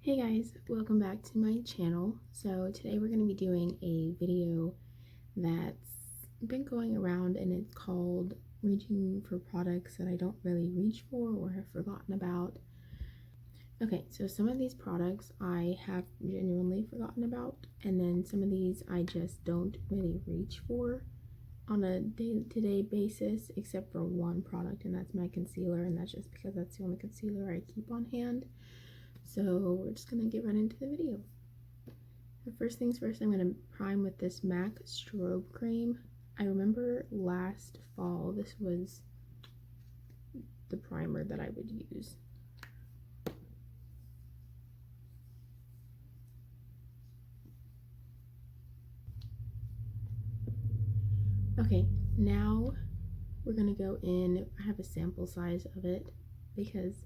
Hey guys, welcome back to my channel. So today we're going to be doing a video that's been going around, and it's called reaching for products that I don't really reach for or have forgotten about. Okay, so some of these products I have genuinely forgotten about, and then some of these I just don't really reach for on a day-to-day basis, except for one product, and that's my concealer, and that's just because that's the only concealer I keep on hand. So we're just gonna get right into the video. The first things first, I'm gonna prime with this MAC strobe cream. I remember last fall this was the primer that I would use. Okay, now we're gonna go in. I have a sample size of it because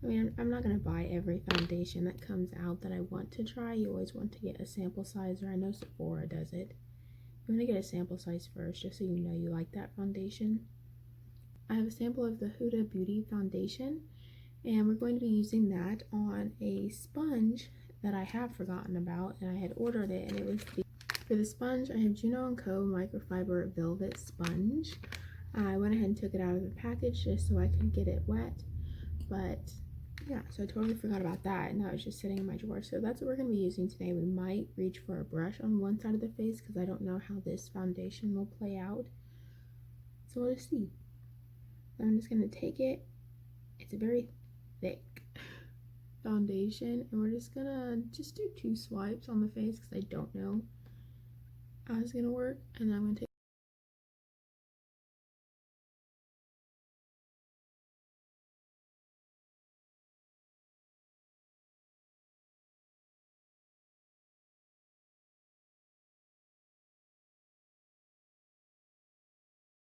I'm not gonna buy every foundation that comes out that I want to try. You always want to get a sample size, or I know Sephora does it. You want to get a sample size first, just so you know you like that foundation. I have a sample of the Huda Beauty foundation, and we're going to be using that on a sponge that I have forgotten about, and I had ordered it, and it was for the sponge. I have Juno & Co. microfiber velvet sponge. I went ahead and took it out of the package just so I could get it wet, but yeah, so I totally forgot about that, and that was just sitting in my drawer. So that's what we're going to be using today. We might reach for a brush on one side of the face because I don't know how this foundation will play out, so we'll just see. I'm just going to take it. It's a very thick foundation, and we're just gonna do 2 swipes on the face because I don't know how it's gonna work, and then I'm gonna take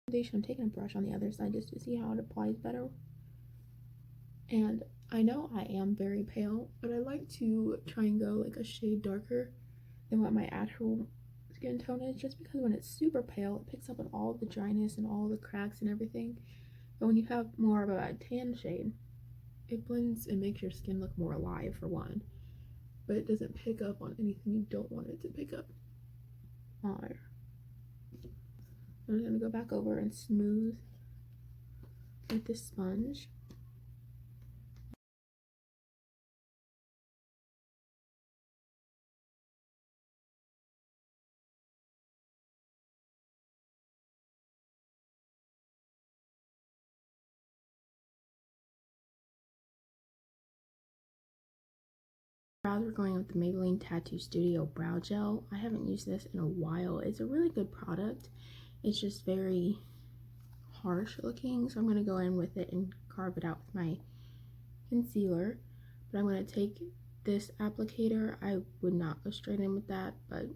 foundation. I'm taking a brush on the other side just to see how it applies better. And I know I am very pale, but I like to try and go like a shade darker than what my actual skin tone is, just because when it's super pale, it picks up on all the dryness and all the cracks and everything. But when you have more of a tan shade, it blends and makes your skin look more alive, for one, but it doesn't pick up on anything you don't want it to pick up on. I'm just gonna go back over and smooth with this sponge. Brows, we're going with the Maybelline Tattoo Studio Brow Gel. I haven't used this in a while. It's a really good product. It's just very harsh looking, so I'm going to go in with it and carve it out with my concealer. But I'm going to take this applicator. I would not go straight in with that, but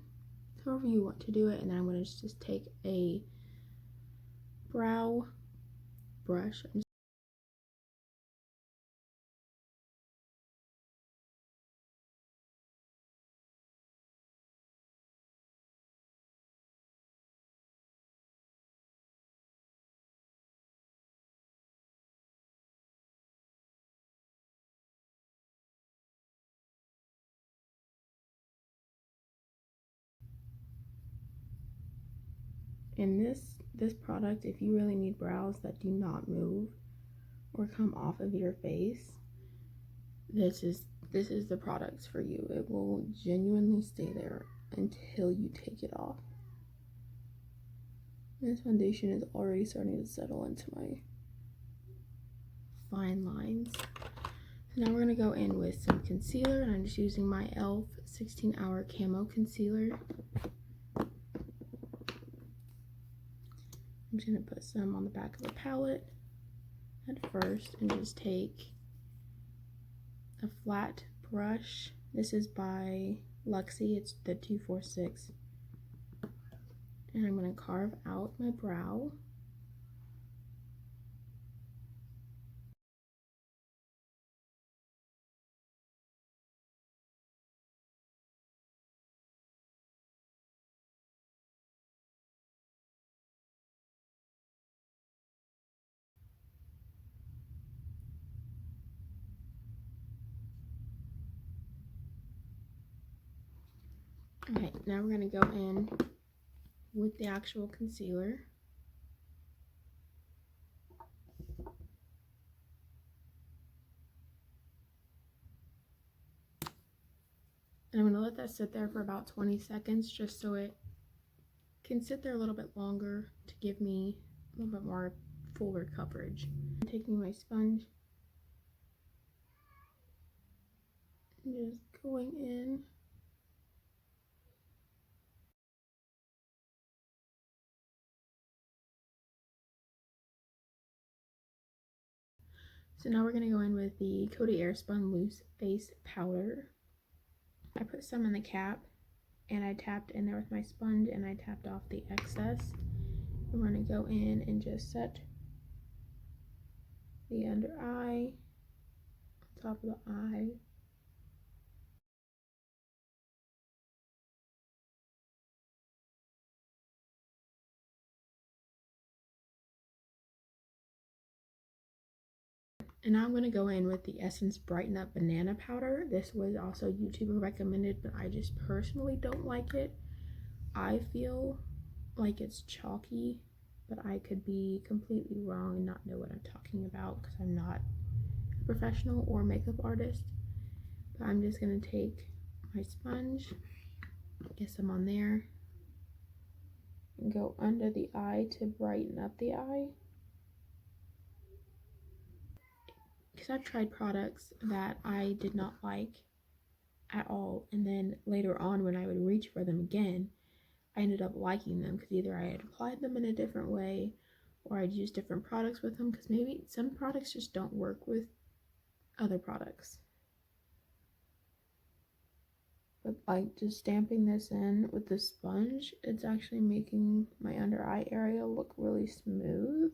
however you want to do it. And then I'm going to just take a brow brush. In this product, if you really need brows that do not move or come off of your face, this is the product for you. It will genuinely stay there until you take it off. This foundation is already starting to settle into my fine lines. So now we're going to go in with some concealer, and I'm just using my e.l.f. 16-hour Camo Concealer. I'm just going to put some on the back of the palette at first and just take a flat brush. This is by Luxie. It's the 246. And I'm going to carve out my brow. Okay, now we're going to go in with the actual concealer. And I'm going to let that sit there for about 20 seconds just so it can sit there a little bit longer to give me a little bit more fuller coverage. I'm taking my sponge and just going in. So now we're going to go in with the Coty Airspun Loose Face Powder. I put some in the cap and I tapped in there with my sponge and I tapped off the excess. And we're going to go in and just set the under eye, top of the eye. And now I'm going to go in with the Essence Brighten Up Banana Powder. This was also YouTuber recommended, but I just personally don't like it. I feel like it's chalky, but I could be completely wrong and not know what I'm talking about because I'm not a professional or makeup artist. But I'm just going to take my sponge, get some on there, and go under the eye to brighten up the eye. Because I've tried products that I did not like at all, and then later on when I would reach for them again, I ended up liking them because either I had applied them in a different way or I'd used different products with them, because maybe some products just don't work with other products. But like just stamping this in with the sponge, it's actually making my under eye area look really smooth,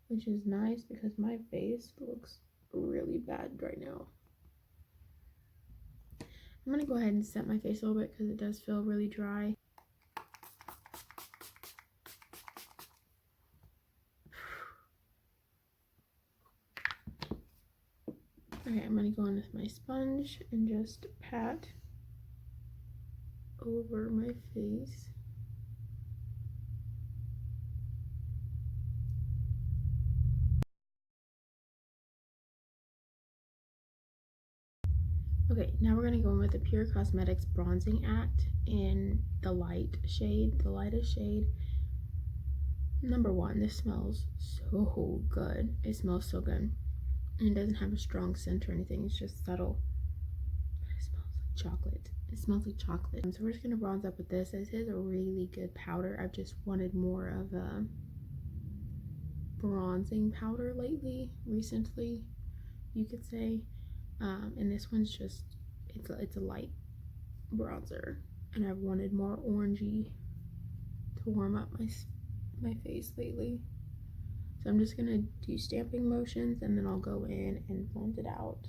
which is nice because my face looks really bad right now. I'm gonna go ahead and set my face a little bit because it does feel really dry. Okay, I'm gonna go in with my sponge and just pat over my face. Okay, now we're gonna go in with the Pure Cosmetics Bronzing Act in the light shade, the lightest shade. Number one, this smells so good. It smells so good. And it doesn't have a strong scent or anything, it's just subtle. It smells like chocolate. It smells like chocolate. So we're just gonna bronze up with this. This is a really good powder. I've just wanted more of a bronzing powder recently, you could say. And this one's just, it's a light bronzer, and I've wanted more orangey to warm up my face lately. So I'm just gonna do stamping motions and then I'll go in and blend it out.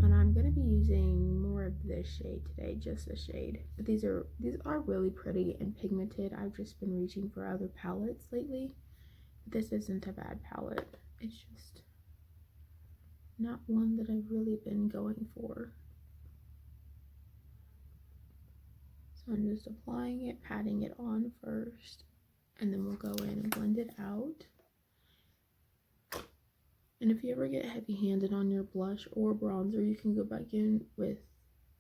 And I'm gonna be using more of this shade today, just a shade. But these are really pretty and pigmented. I've just been reaching for other palettes lately. This isn't a bad palette. It's just not one that I've really been going for. So I'm just applying it, patting it on first, and then we'll go in and blend it out. And if you ever get heavy-handed on your blush or bronzer, you can go back in with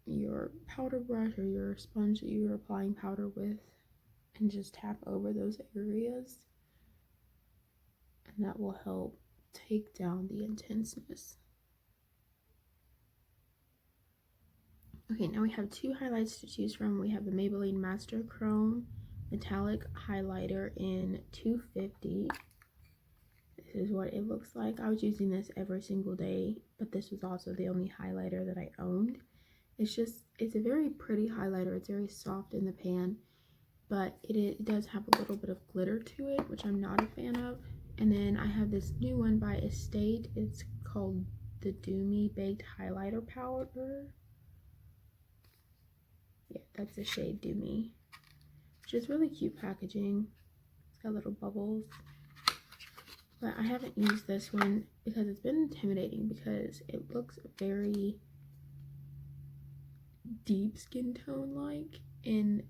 your powder brush or your sponge that you were applying powder with and just tap over those areas. And that will help take down the intenseness. Okay, now we have two highlights to choose from. We have the Maybelline Master Chrome Metallic Highlighter in 250. This is what it looks like. I was using this every single day, but this was also the only highlighter that I owned. It's a very pretty highlighter. It's very soft in the pan, but it does have a little bit of glitter to it, which I'm not a fan of. And then I have this new one by Estate. It's called the Doomy Baked Highlighter Powder. Yeah, that's the shade Doomy. Which is really cute packaging. It's got little bubbles. But I haven't used this one because it's been intimidating because it looks very deep skin tone like in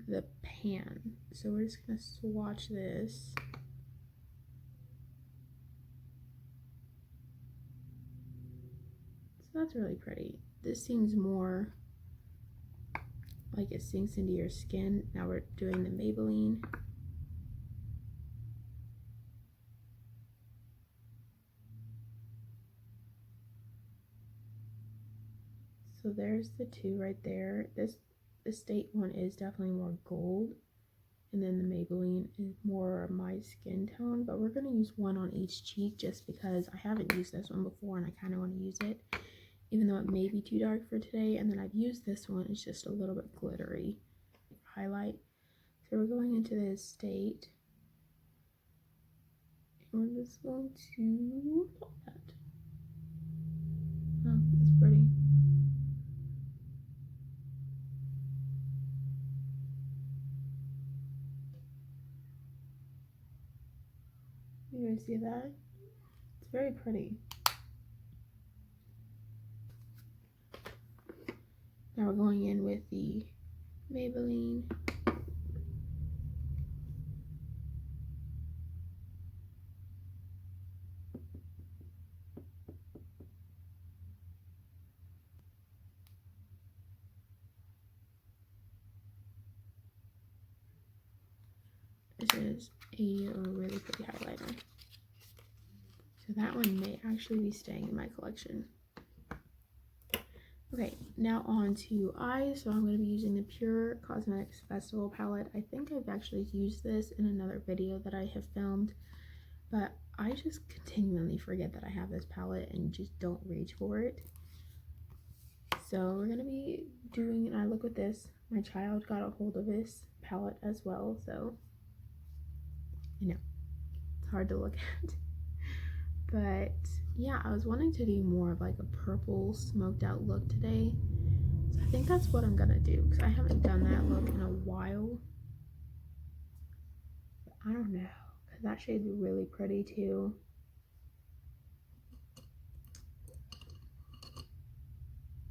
the pan. So we're just gonna swatch this. So that's really pretty. This seems more like it sinks into your skin. Now we're doing the Maybelline. So there's the two right there. This Estate one is definitely more gold, and then the Maybelline is more my skin tone, but we're gonna use one on each cheek just because I haven't used this one before and I kind of want to use it, even though it may be too dark for today. And then I've used this one, it's just a little bit glittery highlight. So we're going into the Estate, and we're just going to pop that. Oh, that's pretty. You guys see that? It's very pretty. Now we're going in with the Maybelline. This is a really pretty highlighter. So that one may actually be staying in my collection. Okay, now on to eyes. So I'm going to be using the Pure Cosmetics Festival palette. I think I've actually used this in another video that I have filmed, but I just continually forget that I have this palette and just don't reach for it. So we're going to be doing, and I look at this, my child got a hold of this palette as well, so you know, it's hard to look at. But yeah, I was wanting to do more of like a purple smoked out look today. So I think that's what I'm gonna do because I haven't done that look in a while. But I don't know, because that shade's really pretty too.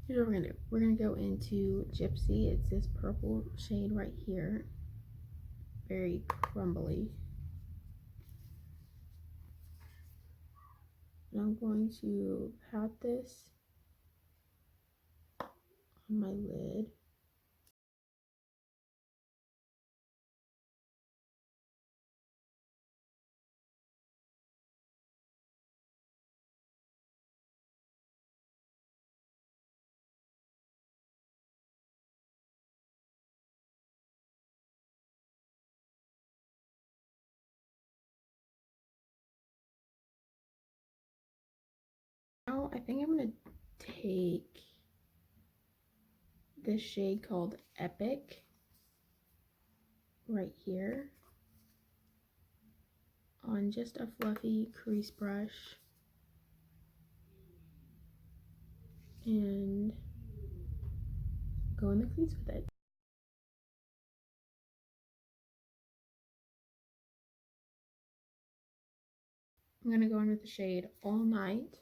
Here's what we're gonna do. We're gonna go into Gypsy. It's this purple shade right here. Very crumbly. And I'm going to pat this on my lid. Now I think I'm gonna take this shade called Epic right here on just a fluffy crease brush and go in the crease with it. I'm gonna go in with the shade All Night.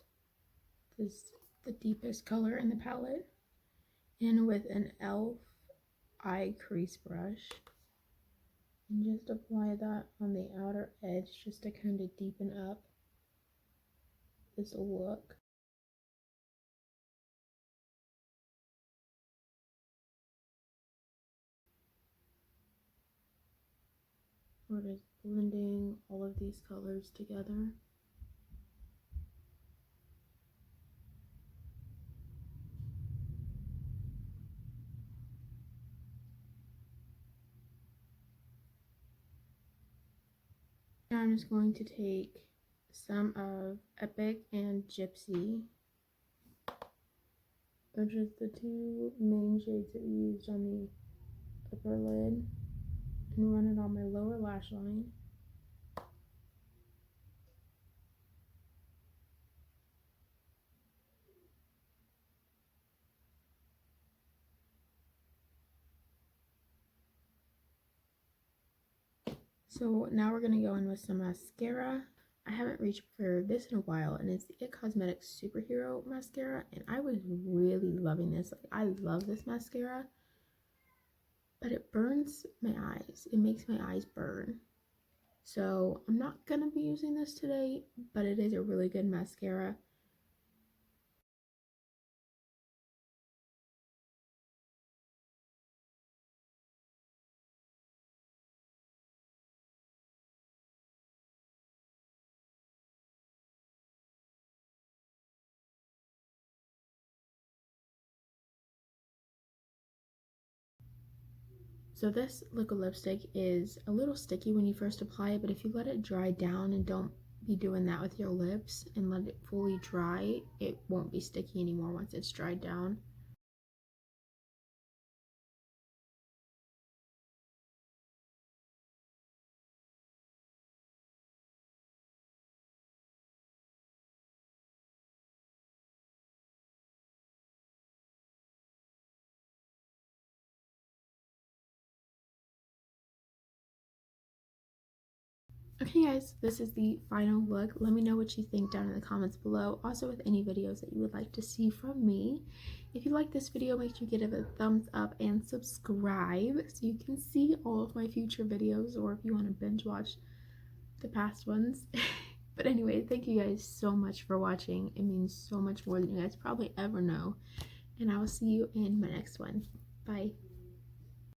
This is the deepest color in the palette, and with an e.l.f. eye crease brush, and just apply that on the outer edge just to kind of deepen up this look. We're just blending all of these colors together. Now I'm just going to take some of Epic and Gypsy, which is the two main shades that we used on the upper lid, and run it on my lower lash line. So now we're gonna go in with some mascara. I haven't reached for this in a while, and it's the It Cosmetics Superhero Mascara, and I was really loving this. Like, I love this mascara, but it burns my eyes. It makes my eyes burn. So I'm not gonna be using this today, but it is a really good mascara. So this liquid lipstick is a little sticky when you first apply it, but if you let it dry down and don't be doing that with your lips and let it fully dry, it won't be sticky anymore once it's dried down. Okay guys, this is the final look. Let me know what you think down in the comments below. Also with any videos that you would like to see from me. If you like this video, make sure you give it a thumbs up and subscribe so you can see all of my future videos, or if you want to binge watch the past ones. But anyway, thank you guys so much for watching. It means so much more than you guys probably ever know. And I will see you in my next one. Bye.